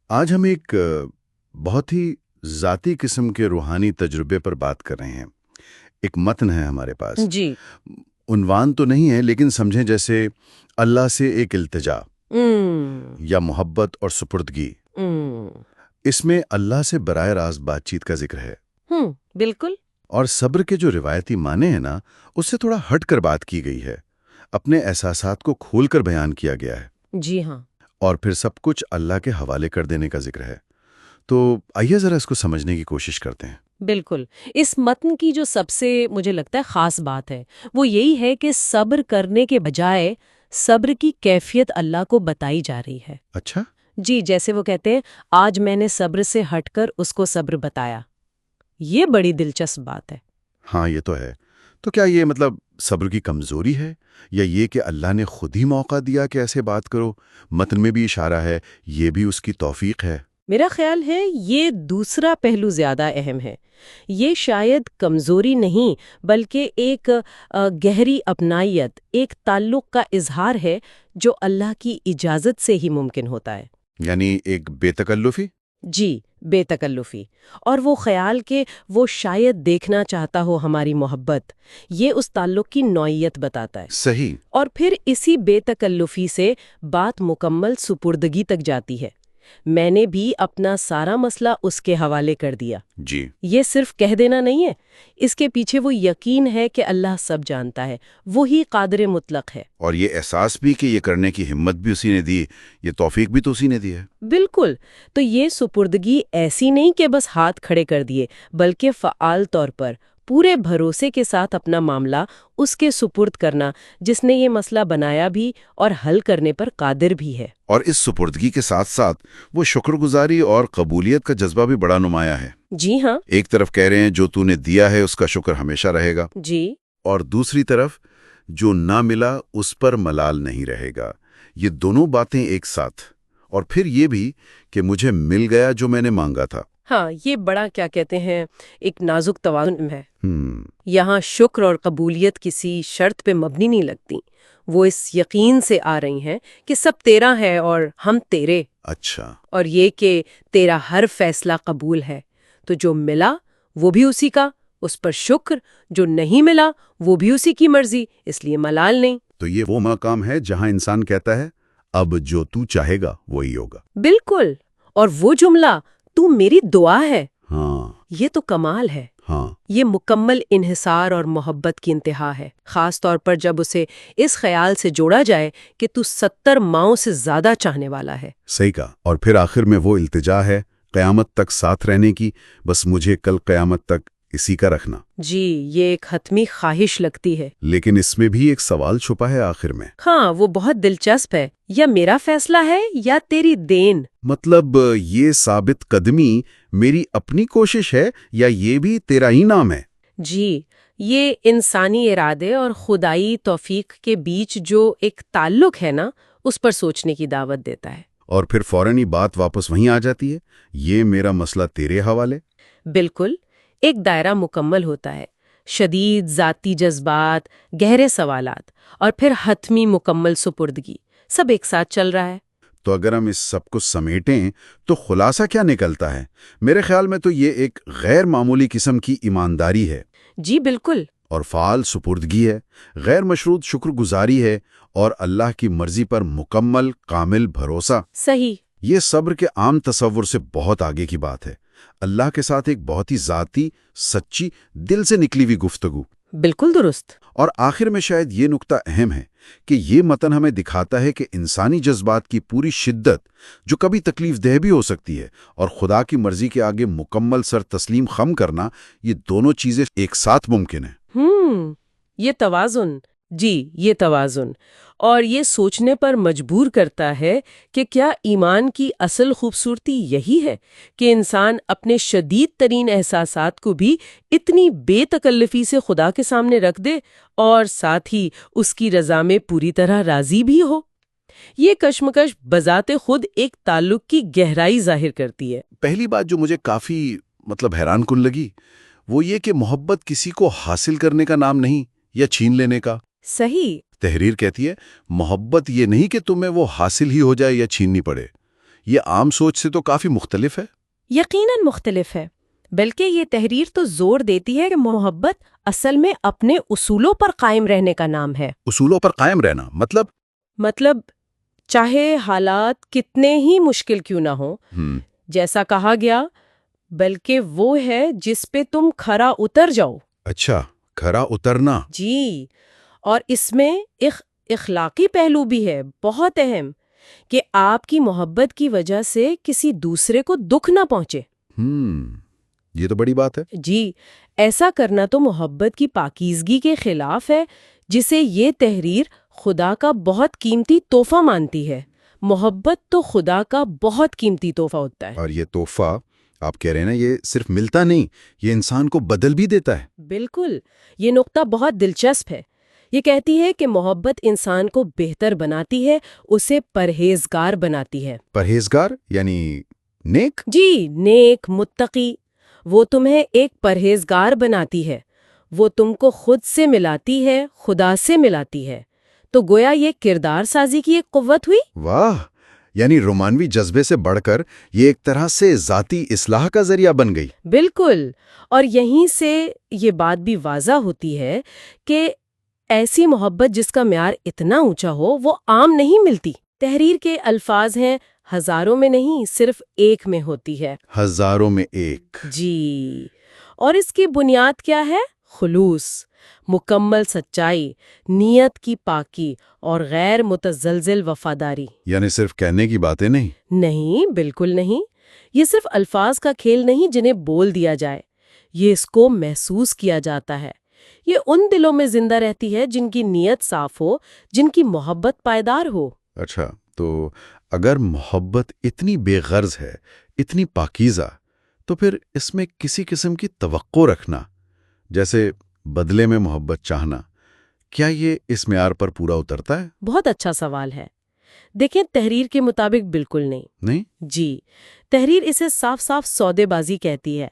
آج ہم ایک بہت ہی ذاتی قسم کے روحانی تجربے پر بات کر رہے ہیں۔ ایک متن ہے ہمارے پاس، جی۔ عنوان تو نہیں ہے لیکن سمجھیں جیسے اللہ سے ایک التجا ام یا محبت اور سپردگی۔ ام اس میں اللہ سے براہ راست بات چیت کا ذکر ہے، بالکل۔ اور صبر کے جو روایتی معنی ہیں نا، اس سے تھوڑا ہٹ کر بات کی گئی ہے۔ اپنے احساسات کو کھول کر بیان کیا گیا ہے، جی ہاں۔ اور پھر سب کچھ اللہ کے حوالے کر دینے کا ذکر ہے۔ تو آئیے ذرا اس کو سمجھنے کی کوشش کرتے ہیں۔ بالکل۔ اس متن کی جو سب سے مجھے لگتا ہے خاص بات ہے وہ یہی ہے کہ صبر کرنے کے بجائے صبر کی کیفیت اللہ کو بتائی جا رہی ہے۔ اچھا؟ جی، جیسے وہ کہتے ہیں آج میں نے صبر سے ہٹ کر اس کو صبر بتایا۔ یہ بڑی دلچسپ بات ہے۔ ہاں، یہ تو ہے۔ تو کیا یہ مطلب صبر کی کمزوری ہے، یا یہ کہ اللہ نے خود ہی موقع دیا کہ ایسے بات کرو؟ متن میں بھی اشارہ ہے، یہ بھی اس کی توفیق ہے۔ میرا خیال ہے یہ دوسرا پہلو زیادہ اہم ہے۔ یہ شاید کمزوری نہیں بلکہ ایک گہری اپنائیت، ایک تعلق کا اظہار ہے جو اللہ کی اجازت سے ہی ممکن ہوتا ہے۔ یعنی ایک بے تکلفی؟ جی، بے تکلفی۔ اور وہ خیال کہ وہ شاید دیکھنا چاہتا ہو ہماری محبت، یہ اس تعلق کی نوعیت بتاتا ہے۔ صحیح۔ اور پھر اسی بے تکلفی سے بات مکمل سپردگی تک جاتی ہے۔ میں نے بھی اپنا سارا مسئلہ اس کے حوالے کر دیا۔ جی۔ یہ صرف کہہ دینا نہیں ہے، اس کے پیچھے وہ یقین ہے کہ اللہ سب جانتا ہے، وہی قادر مطلق ہے۔ اور یہ احساس بھی کہ یہ کرنے کی ہمت بھی اسی نے دی، یہ توفیق بھی تو اسی نے دی ہے۔ بالکل۔ تو یہ سپردگی ایسی نہیں کہ بس ہاتھ کھڑے کر دیے، بلکہ فعال طور پر پورے بھروسے کے ساتھ اپنا معاملہ اس کے سپرد کرنا، جس نے یہ مسئلہ بنایا بھی اور حل کرنے پر قادر بھی ہے۔ اور اس سپردگی کے ساتھ ساتھ وہ شکر گزاری اور قبولیت کا جذبہ بھی بڑا نمایاں ہے۔ جی ہاں۔ ایک طرف کہہ رہے ہیں جو تو نے دیا ہے اس کا شکر ہمیشہ رہے گا، جی۔ اور دوسری طرف جو نہ ملا اس پر ملال نہیں رہے گا۔ یہ دونوں باتیں ایک ساتھ، اور پھر یہ بھی کہ مجھے مل گیا جو میں نے مانگا تھا۔ ہاں، یہ بڑا کیا کہتے ہیں ایک نازک توازن ہے۔ یہاں شکر اور قبولیت کسی شرط پہ مبنی نہیں لگتی، وہ اس یقین سے آ رہی ہیں کہ سب تیرا ہے اور ہم تیرے۔ اچھا۔ اور یہ کہ تیرا ہر فیصلہ قبول ہے، تو جو ملا وہ بھی اسی کا، اس پر شکر، جو نہیں ملا وہ بھی اسی کی مرضی، اس لیے ملال نہیں۔ تو یہ وہ مقام ہے جہاں انسان کہتا ہے اب جو تو چاہے گا وہی ہوگا۔ بالکل۔ اور وہ جملہ تو میری دعا ہے، ہاں۔ یہ تو کمال ہے۔ ہاں۔ یہ مکمل انحصار اور محبت کی انتہا ہے، خاص طور پر جب اسے اس خیال سے جوڑا جائے کہ تو 70 ماؤں سے زیادہ چاہنے والا ہے۔ صحیح کہا۔ اور پھر آخر میں وہ التجا ہے قیامت تک ساتھ رہنے کی، بس مجھے کل قیامت تک اسی کا رکھنا۔ جی، یہ ایک حتمی خواہش لگتی ہے۔ لیکن اس میں بھی ایک سوال چھپا ہے آخر میں۔ ہاں، وہ بہت دلچسپ ہے۔ یا میرا فیصلہ ہے یا تیری دین؟ مطلب یہ ثابت قدمی میری اپنی کوشش ہے یا یہ بھی تیرا ہی نام ہے؟ جی، یہ انسانی ارادے اور خدائی توفیق کے بیچ جو ایک تعلق ہے نا، اس پر سوچنے کی دعوت دیتا ہے۔ اور پھر فوراً ہی بات واپس وہیں آ جاتی ہے، یہ میرا مسئلہ تیرے حوالے۔ بالکل۔ ایک دائرہ مکمل ہوتا ہے، شدید ذاتی جذبات، گہرے سوالات، اور پھر حتمی مکمل سپردگی، سب ایک ساتھ چل رہا ہے۔ تو اگر ہم اس سب کو سمیٹیں تو خلاصہ کیا نکلتا ہے؟ میرے خیال میں تو یہ ایک غیر معمولی قسم کی ایمانداری ہے، جی بالکل۔ اور فعال سپردگی ہے، غیر مشروط شکر گزاری ہے، اور اللہ کی مرضی پر مکمل کامل بھروسہ۔ صحیح۔ یہ صبر کے عام تصور سے بہت آگے کی بات ہے، اللہ کے ساتھ ایک بہت ہی ذاتی، سچی، دل سے نکلی ہوئی گفتگو۔ بالکل درست۔ اور آخر میں شاید یہ نقطہ اہم ہے کہ یہ متن ہمیں دکھاتا ہے کہ انسانی جذبات کی پوری شدت، جو کبھی تکلیف دہ بھی ہو سکتی ہے، اور خدا کی مرضی کے آگے مکمل سر تسلیم خم کرنا، یہ دونوں چیزیں ایک ساتھ ممکن ہیں۔ یہ توازن، جی یہ توازن، اور یہ سوچنے پر مجبور کرتا ہے کہ کیا ایمان کی اصل خوبصورتی یہی ہے کہ انسان اپنے شدید ترین احساسات کو بھی اتنی بے تکلفی سے خدا کے سامنے رکھ دے اور ساتھ ہی اس کی رضا میں پوری طرح راضی بھی ہو؟ یہ کشمکش بذات خود ایک تعلق کی گہرائی ظاہر کرتی ہے۔ پہلی بات جو مجھے کافی حیران کن لگی وہ یہ کہ محبت کسی کو حاصل کرنے کا نام نہیں یا چھین لینے کا۔ صحیح۔ تحریر کہتی ہے محبت یہ نہیں کہ تمہیں وہ حاصل ہی ہو جائے یا چھیننی پڑے، یہ عام سوچ سے تو کافی مختلف ہے۔ یقیناً مختلف ہے، بلکہ یہ تحریر تو زور دیتی ہے کہ محبت اصل میں اپنے اصولوں پر قائم رہنے کا نام ہے۔ اصولوں پر قائم رہنا مطلب چاہے حالات کتنے ہی مشکل کیوں نہ ہوں، جیسا کہا گیا، بلکہ وہ ہے جس پہ تم کھرا اتر جاؤ۔ اچھا، کھرا اترنا۔ جی، اور اس میں ایک اخلاقی پہلو بھی ہے، بہت اہم، کہ آپ کی محبت کی وجہ سے کسی دوسرے کو دکھ نہ پہنچے۔ یہ تو بڑی بات ہے۔ جی، ایسا کرنا تو محبت کی پاکیزگی کے خلاف ہے، جسے یہ تحریر خدا کا بہت قیمتی تحفہ مانتی ہے۔ محبت تو خدا کا بہت قیمتی تحفہ ہوتا ہے۔ اور یہ تحفہ آپ کہہ رہے ہیں نا، یہ صرف ملتا نہیں، یہ انسان کو بدل بھی دیتا ہے۔ بالکل، یہ نقطہ بہت دلچسپ ہے۔ یہ کہتی ہے کہ محبت انسان کو بہتر بناتی ہے، اسے پرہیزگار بناتی ہے۔ پرہیزگار یعنی نیک؟ جی، نیک، متقی۔ وہ تمہیں ایک پرہیزگار بناتی ہے، وہ تم کو خود سے ملاتی ہے، خدا سے ملاتی ہے۔ تو گویا یہ کردار سازی کی ایک قوت ہوئی۔ واہ، یعنی رومانوی جذبے سے بڑھ کر یہ ایک طرح سے ذاتی اصلاح کا ذریعہ بن گئی۔ بالکل، اور یہیں سے یہ بات بھی واضح ہوتی ہے کہ ایسی محبت جس کا معیار اتنا اونچا ہو وہ عام نہیں ملتی۔ تحریر کے الفاظ ہیں، ہزاروں میں نہیں، صرف ایک میں ہوتی ہے۔ ہزاروں میں ایک۔ جی، اور اس کی بنیاد کیا ہے؟ خلوص، مکمل سچائی، نیت کی پاکی اور غیر متزلزل وفاداری۔ یعنی صرف کہنے کی باتیں نہیں؟ نہیں، بالکل نہیں۔ یہ صرف الفاظ کا کھیل نہیں جنہیں بول دیا جائے، یہ اس کو محسوس کیا جاتا ہے۔ یہ ان دلوں میں زندہ رہتی ہے جن کی نیت صاف ہو، جن کی محبت پائیدار ہو۔ اچھا، تو اگر محبت اتنی بے غرض ہے، اتنی پاکیزہ، تو پھر اس میں کسی قسم کی توقع رکھنا، جیسے بدلے میں محبت چاہنا، کیا یہ اس معیار پر پورا اترتا ہے؟ بہت اچھا سوال ہے۔ دیکھیں، تحریر کے مطابق بالکل نہیں۔ جی، تحریر اسے صاف صاف سودے بازی کہتی ہے۔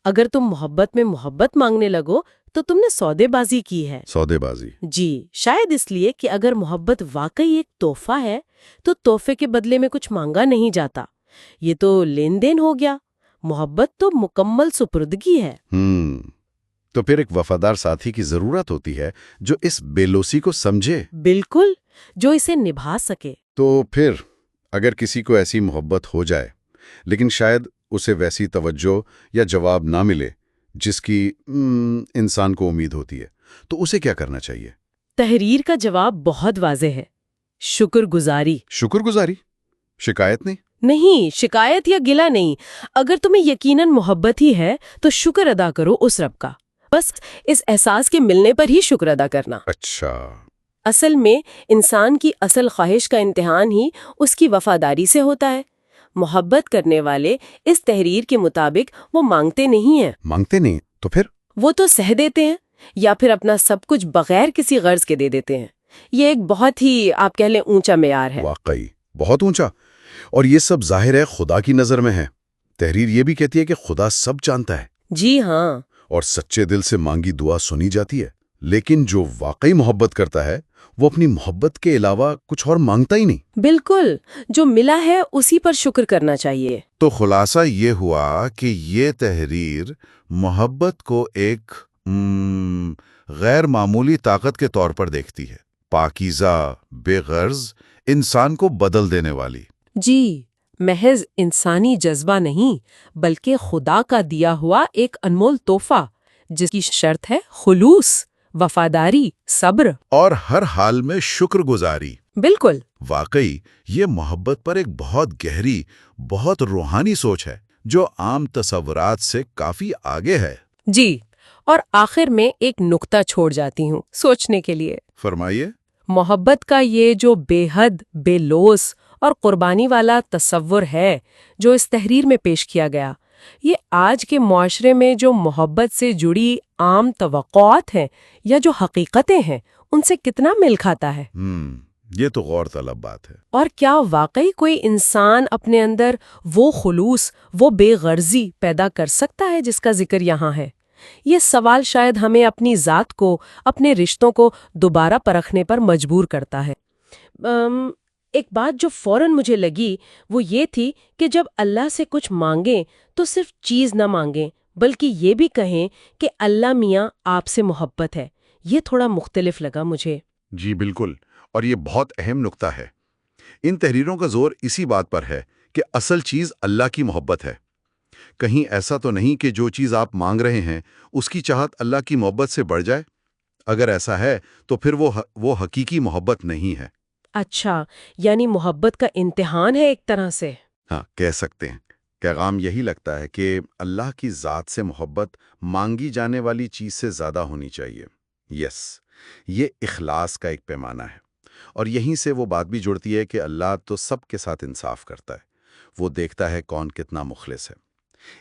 اگر تم محبت میں محبت مانگنے لگو تو تم نے سودے بازی کی ہے۔ سودے بازی؟ جی، شاید اس لیے کہ اگر محبت واقعی ایک تحفہ ہے تو تحفے کے بدلے میں کچھ مانگا نہیں جاتا، یہ تو لین دین ہو گیا۔ محبت تو مکمل سپردگی ہے۔ تو پھر ایک وفادار ساتھی کی ضرورت ہوتی ہے جو اس بے لوسی کو سمجھے۔ بالکل، جو اسے نبھا سکے۔ تو پھر اگر کسی کو ایسی محبت ہو جائے لیکن شاید اسے ویسی توجہ یا جواب نہ ملے جس کی انسان کو امید ہوتی ہے، تو اسے کیا کرنا چاہیے؟ تحریر کا جواب بہت واضح ہے، شکر گزاری۔ شکر گزاری؟ شکایت نہیں؟ نہیں، شکایت یا گلہ نہیں۔ اگر تمہیں یقیناً محبت ہی ہے تو شکر ادا کرو اس رب کا، بس اس احساس کے ملنے پر ہی شکر ادا کرنا۔ اچھا۔ اصل میں انسان کی اصل خواہش کا امتحان ہی اس کی وفاداری سے ہوتا ہے۔ محبت کرنے والے اس تحریر کے مطابق وہ مانگتے نہیں ہیں۔ مانگتے نہیں تو پھر؟ وہ تو سہ دیتے ہیں، یا پھر اپنا سب کچھ بغیر کسی غرض کے دے دیتے ہیں۔ یہ ایک بہت ہی، آپ کہہ لیں، اونچا معیار ہے۔ واقعی بہت اونچا، اور یہ سب ظاہر ہے خدا کی نظر میں ہے۔ تحریر یہ بھی کہتی ہے کہ خدا سب جانتا ہے۔ جی ہاں، اور سچے دل سے مانگی دعا سنی جاتی ہے، لیکن جو واقعی محبت کرتا ہے وہ اپنی محبت کے علاوہ کچھ اور مانگتا ہی نہیں۔ بالکل، جو ملا ہے اسی پر شکر کرنا چاہیے۔ تو خلاصہ یہ ہوا کہ یہ تحریر محبت کو ایک غیر معمولی طاقت کے طور پر دیکھتی ہے، پاکیزہ، بے غرض، انسان کو بدل دینے والی۔ جی، محض انسانی جذبہ نہیں، بلکہ خدا کا دیا ہوا ایک انمول تحفہ جس کی شرط ہے خلوص، وفاداری، صبر اور ہر حال میں شکر گزاری۔ بالکل۔ واقعی یہ محبت پر ایک بہت گہری، بہت روحانی سوچ ہے جو عام تصورات سے کافی آگے ہے۔ جی، اور آخر میں ایک نقطہ چھوڑ جاتی ہوں سوچنے کے لیے۔ فرمائیے۔ محبت کا یہ جو بے حد، بے لوث اور قربانی والا تصور ہے جو اس تحریر میں پیش کیا گیا، یہ آج کے معاشرے میں جو محبت سے جڑی عام توقعات ہیں یا جو حقیقتیں ہیں ان سے کتنا میل کھاتا ہے؟ یہ تو غور طلب بات ہے۔ اور کیا واقعی کوئی انسان اپنے اندر وہ خلوص، وہ بے غرضی پیدا کر سکتا ہے جس کا ذکر یہاں ہے؟ یہ سوال شاید ہمیں اپنی ذات کو، اپنے رشتوں کو دوبارہ پرکھنے پر مجبور کرتا ہے۔ ایک بات جو فوراً مجھے لگی وہ یہ تھی کہ جب اللہ سے کچھ مانگیں تو صرف چیز نہ مانگیں بلکہ یہ بھی کہیں کہ اللہ میاں آپ سے محبت ہے۔ یہ تھوڑا مختلف لگا مجھے۔ جی بالکل، اور یہ بہت اہم نقطہ ہے۔ ان تحریروں کا زور اسی بات پر ہے کہ اصل چیز اللہ کی محبت ہے۔ کہیں ایسا تو نہیں کہ جو چیز آپ مانگ رہے ہیں اس کی چاہت اللہ کی محبت سے بڑھ جائے؟ اگر ایسا ہے تو پھر وہ حقیقی محبت نہیں ہے۔ اچھا، یعنی محبت کا امتحان ہے ایک طرح سے۔ ہاں، کہہ سکتے ہیں۔ پیغام یہی لگتا ہے کہ اللہ کی ذات سے محبت مانگی جانے والی چیز سے زیادہ ہونی چاہیے۔ یہ اخلاص کا ایک پیمانہ ہے، اور یہیں سے وہ بات بھی جڑتی ہے کہ اللہ تو سب کے ساتھ انصاف کرتا ہے، وہ دیکھتا ہے کون کتنا مخلص ہے۔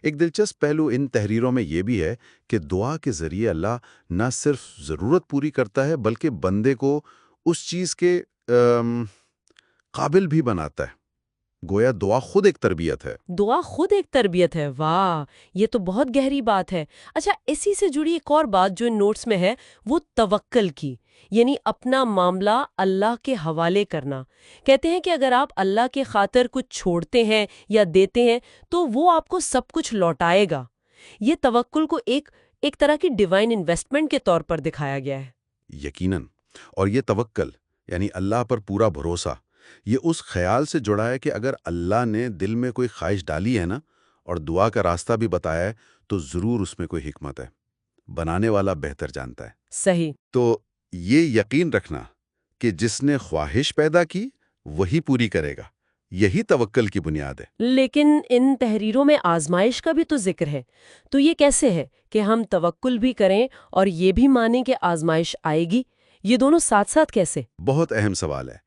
ایک دلچسپ پہلو ان تحریروں میں یہ بھی ہے کہ دعا کے ذریعے اللہ نہ صرف ضرورت پوری کرتا ہے بلکہ بندے کو اس چیز کے قابل بھی بناتا ہے۔ گویا دعا خود ایک تربیت ہے۔ دعا خود ایک تربیت ہے، واہ، یہ تو بہت گہری بات ہے۔ اچھا، اسی سے جڑی ایک اور بات جو ان نوٹس میں ہے وہ توکل کی، یعنی اپنا معاملہ اللہ کے حوالے کرنا۔ کہتے ہیں کہ اگر آپ اللہ کے خاطر کچھ چھوڑتے ہیں یا دیتے ہیں تو وہ آپ کو سب کچھ لوٹائے گا۔ یہ توکل کو ایک طرح کی ڈیوائن انویسٹمنٹ کے طور پر دکھایا گیا ہے۔ یقیناً، اور یہ توکل یعنی اللہ پر پورا بھروسہ، یہ اس خیال سے جڑا ہے کہ اگر اللہ نے دل میں کوئی خواہش ڈالی ہے نا اور دعا کا راستہ بھی بتایا ہے تو ضرور اس میں کوئی حکمت ہے۔ بنانے والا بہتر جانتا ہے۔ صحیح۔ تو یہ یقین رکھنا کہ جس نے خواہش پیدا کی وہی پوری کرے گا، یہی توکل کی بنیاد ہے۔ لیکن ان تحریروں میں آزمائش کا بھی تو ذکر ہے، تو یہ کیسے ہے کہ ہم توکل بھی کریں اور یہ بھی مانیں کہ آزمائش آئے گی؟ یہ دونوں ساتھ ساتھ کیسے؟ بہت اہم سوال ہے۔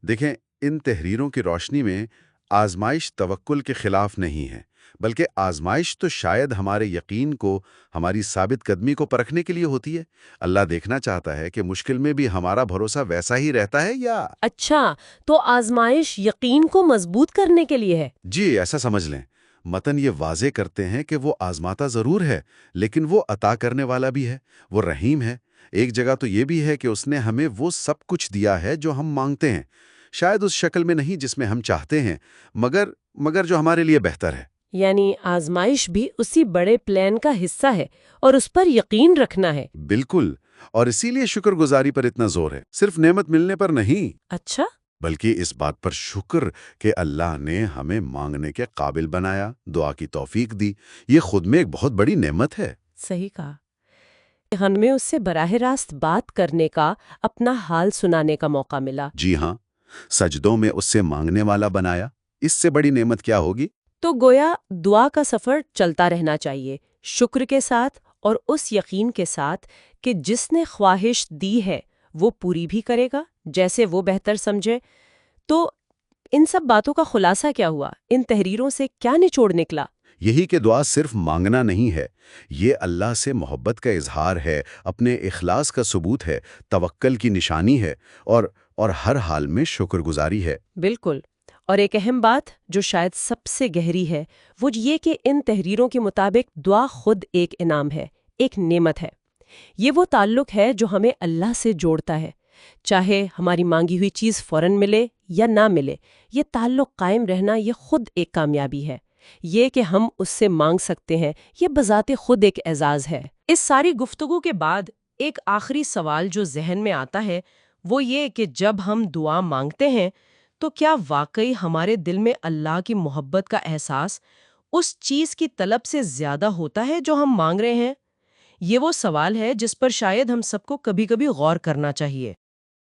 دیکھیں، ان تحریروں کی روشنی میں آزمائش توکل کے خلاف نہیں ہے، بلکہ آزمائش تو شاید ہمارے یقین کو، ہماری ثابت قدمی کو پرکھنے کے لیے ہوتی ہے۔ اللہ دیکھنا چاہتا ہے کہ مشکل میں بھی ہمارا بھروسہ ویسا ہی رہتا ہے یا… اچھا، تو آزمائش یقین کو مضبوط کرنے کے لیے ہے۔ جی، ایسا سمجھ لیں۔ متن یہ واضح کرتے ہیں کہ وہ آزماتا ضرور ہے، لیکن وہ عطا کرنے والا بھی ہے، وہ رحیم ہے۔ ایک جگہ تو یہ بھی ہے کہ اس نے ہمیں وہ سب کچھ دیا ہے جو ہم مانگتے ہیں، شاید اس شکل میں نہیں جس میں ہم چاہتے ہیں، مگر جو ہمارے لیے بہتر ہے۔ یعنی آزمائش بھی اسی بڑے پلان کا حصہ ہے اور اس پر یقین رکھنا ہے۔ بالکل، اور اسی لیے شکر گزاری پر اتنا زور ہے، صرف نعمت ملنے پر نہیں۔ اچھا، بلکہ اس بات پر شکر کہ اللہ نے ہمیں مانگنے کے قابل بنایا، دعا کی توفیق دی۔ یہ خود میں ایک بہت بڑی نعمت ہے۔ صحیح کہا۔ ہمیں اس سے براہ راست بات کرنے کا، اپنا حال سنانے کا موقع ملا۔ جی ہاں، سجدوں میں اس سے مانگنے والا بنایا۔ اس سے بڑی نعمت کیا ہوگی؟ تو گویا دعا کا سفر چلتا رہنا چاہیے، شکر کے ساتھ اور اس یقین کے ساتھ کہ جس نے خواہش دی ہے وہ پوری بھی کرے گا جیسے وہ بہتر سمجھے۔ تو ان سب باتوں کا خلاصہ کیا ہوا؟ ان تحریروں سے کیا نچوڑ نکلا؟ یہی کہ دعا صرف مانگنا نہیں ہے، یہ اللہ سے محبت کا اظہار ہے، اپنے اخلاص کا ثبوت ہے، توکل کی نشانی ہے، اور ہر حال میں شکر گزاری ہے۔ بالکل، اور ایک اہم بات جو شاید سب سے گہری ہے وہ یہ کہ ان تحریروں کے مطابق دعا خود ایک انعام ہے، ایک نعمت ہے۔ یہ وہ تعلق ہے جو ہمیں اللہ سے جوڑتا ہے، چاہے ہماری مانگی ہوئی چیز فوراً ملے یا نہ ملے۔ یہ تعلق قائم رہنا یہ خود ایک کامیابی ہے۔ یہ کہ ہم اس سے مانگ سکتے ہیں یہ بذات خود ایک اعزاز ہے۔ اس ساری گفتگو کے بعد ایک آخری سوال جو ذہن میں آتا ہے وہ یہ کہ جب ہم دعا مانگتے ہیں تو کیا واقعی ہمارے دل میں اللہ کی محبت کا احساس اس چیز کی طلب سے زیادہ ہوتا ہے جو ہم مانگ رہے ہیں؟ یہ وہ سوال ہے جس پر شاید ہم سب کو کبھی کبھی غور کرنا چاہیے۔